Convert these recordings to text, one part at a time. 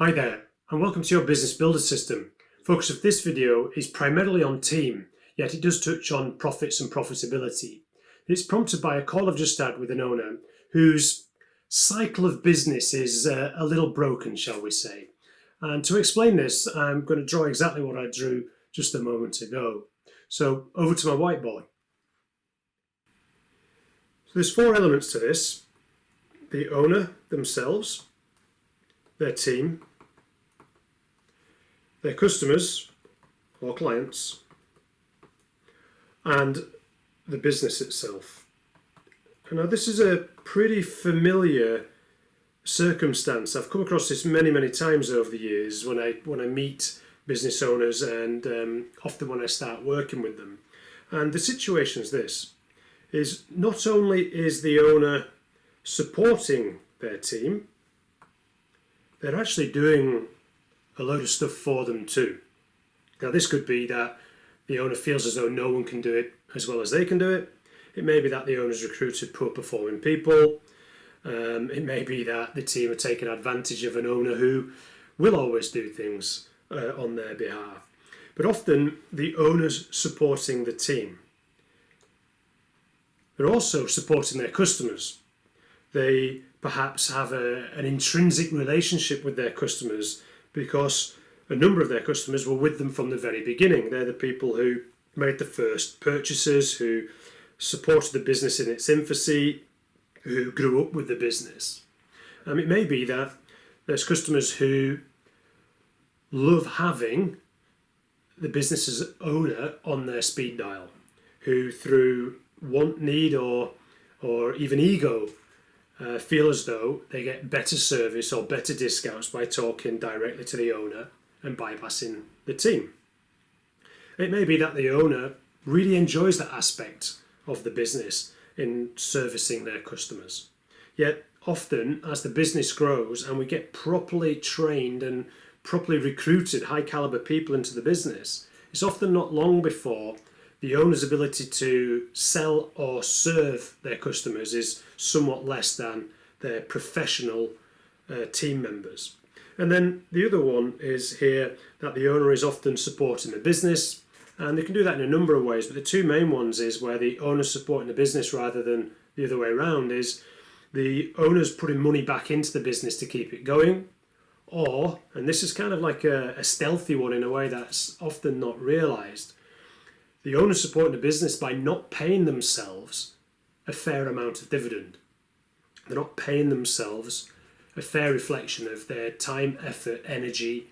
Hi there, and welcome to your Business Builder System. Focus of this video is primarily on team, yet it does touch on profits and profitability. It's prompted by a call I've just had with an owner whose cycle of business is a little broken, shall we say. And to explain this, I'm going to draw exactly what I drew just a moment ago. So over to my whiteboard. So there's four elements to this: the owner themselves, their team, their customers or clients, and the business itself. Now this is a pretty familiar circumstance. I've come across this many times over the years when I meet business owners and often when I start working with them. And the situation is this: is not only is the owner supporting their team, they're actually doing a load of stuff for them too. Now this could be that the owner feels as though no one can do it as well as they can do it. It may be that the owner's recruited poor performing people. It may be that the team are taking advantage of an owner who will always do things on their behalf. But often the owner's supporting the team. They're also supporting their customers. They perhaps have an intrinsic relationship with their customers because a number of their customers were with them from the very beginning. They're the people who made the first purchases, who supported the business in its infancy, who grew up with the business. It may be that there's customers who love having the business's owner on their speed dial, who through want, need, or even ego feel as though they get better service or better discounts by talking directly to the owner and bypassing the team. It may be that the owner really enjoys that aspect of the business in servicing their customers. Yet often as the business grows and we get properly trained and properly recruited high caliber people into the business, it's often not long before the owner's ability to sell or serve their customers is somewhat less than their professional team members. And then the other one is here that the owner is often supporting the business, and they can do that in a number of ways, but the two main ones is where the owner's supporting the business rather than the other way around, is the owner's putting money back into the business to keep it going, or, and this is kind of like a stealthy one in a way that's often not realised, the owner's supporting the business by not paying themselves a fair amount of dividend. They're not paying themselves a fair reflection of their time, effort, energy,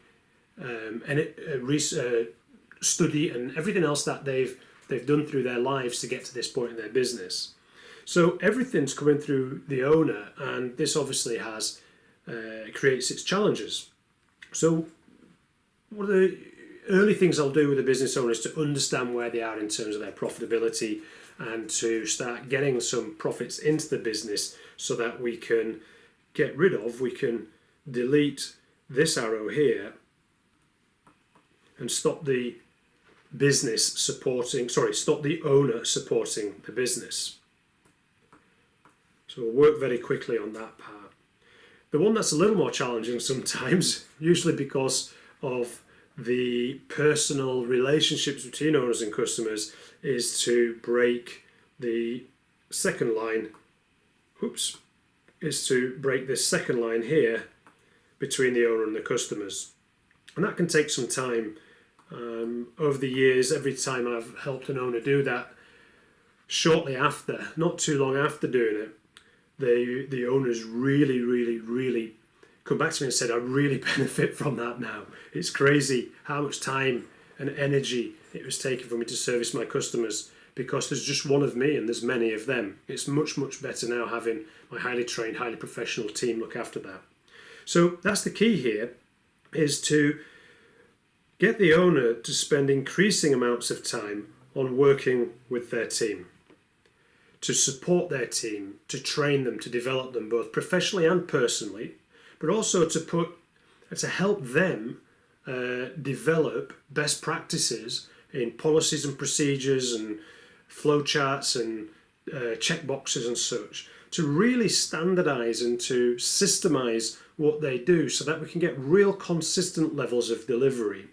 study, and everything else that they've done through their lives to get to this point in their business. So everything's coming through the owner, and this obviously has creates its challenges. So what are the early things I'll do with a business owner is to understand where they are in terms of their profitability and to start getting some profits into the business so that we can we can delete this arrow here and stop the owner supporting the business. So we'll work very quickly on that part. The one that's a little more challenging sometimes, usually because of the personal relationships between owners and customers, is to break the second line. Is to break this second line here between the owner and the customers. And that can take some time. Over the years, every time I've helped an owner do that, shortly after, not too long after doing it, the owners really come back to me and said, I really benefit from that now. It's crazy how much time and energy it was taking for me to service my customers, because there's just one of me and there's many of them. It's much better now having my highly trained, highly professional team look after that. So that's the key here, is to get the owner to spend increasing amounts of time on working with their team, to support their team, to train them, to develop them both professionally and personally, but also to help them develop best practices in policies and procedures and flow charts and check boxes and such, to really standardize and to systemize what they do so that we can get real consistent levels of delivery.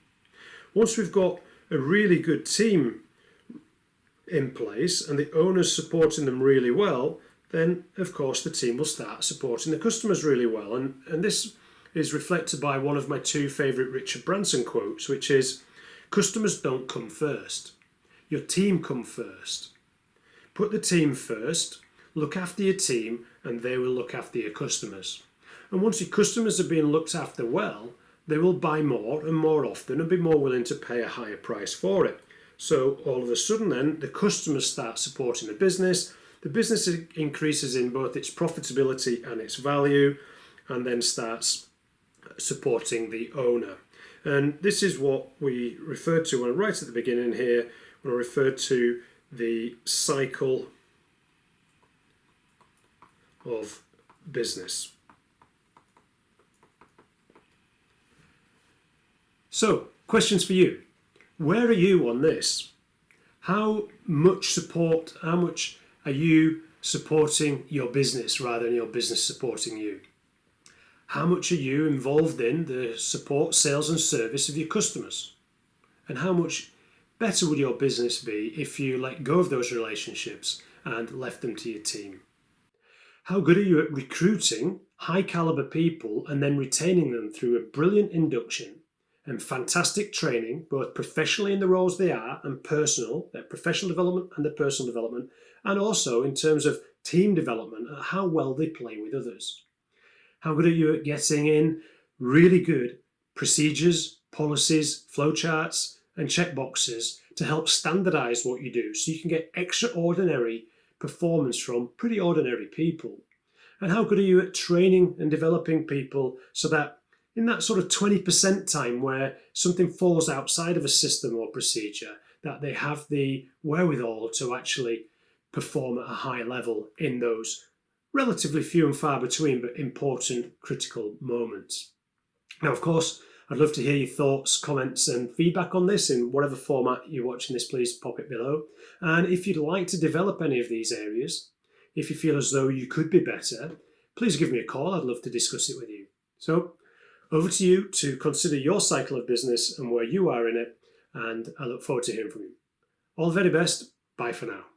Once we've got a really good team in place and the owners supporting them really well, then of course the team will start supporting the customers really well. And this is reflected by one of my two favourite Richard Branson quotes, which is, customers don't come first, your team come first. Put the team first, look after your team, and they will look after your customers. And once your customers are being looked after well, they will buy more and more often and be more willing to pay a higher price for it. So all of a sudden then, the customers start supporting the business increases in both its profitability and its value, and then starts supporting the owner. And this is what we referred to right at the beginning here, when I referred to the cycle of business. So, questions for you. Where are you on this? How much are you supporting your business rather than your business supporting you? How much are you involved in the support, sales and service of your customers? And how much better would your business be if you let go of those relationships and left them to your team? How good are you at recruiting high caliber people and then retaining them through a brilliant induction and fantastic training, both professionally in the roles they are and personal, their professional development and their personal development, and also in terms of team development and how well they play with others? How good are you at getting in really good procedures, policies, flowcharts, and checkboxes to help standardize what you do so you can get extraordinary performance from pretty ordinary people? And how good are you at training and developing people so that in that sort of 20% time where something falls outside of a system or procedure, that they have the wherewithal to actually perform at a high level in those relatively few and far between but important critical moments? Now, of course, I'd love to hear your thoughts, comments and feedback on this in whatever format you're watching this. Please pop it below. And if you'd like to develop any of these areas, if you feel as though you could be better, please give me a call. I'd love to discuss it with you. So over to you to consider your cycle of business and where you are in it, and I look forward to hearing from you. All the very best. Bye for now.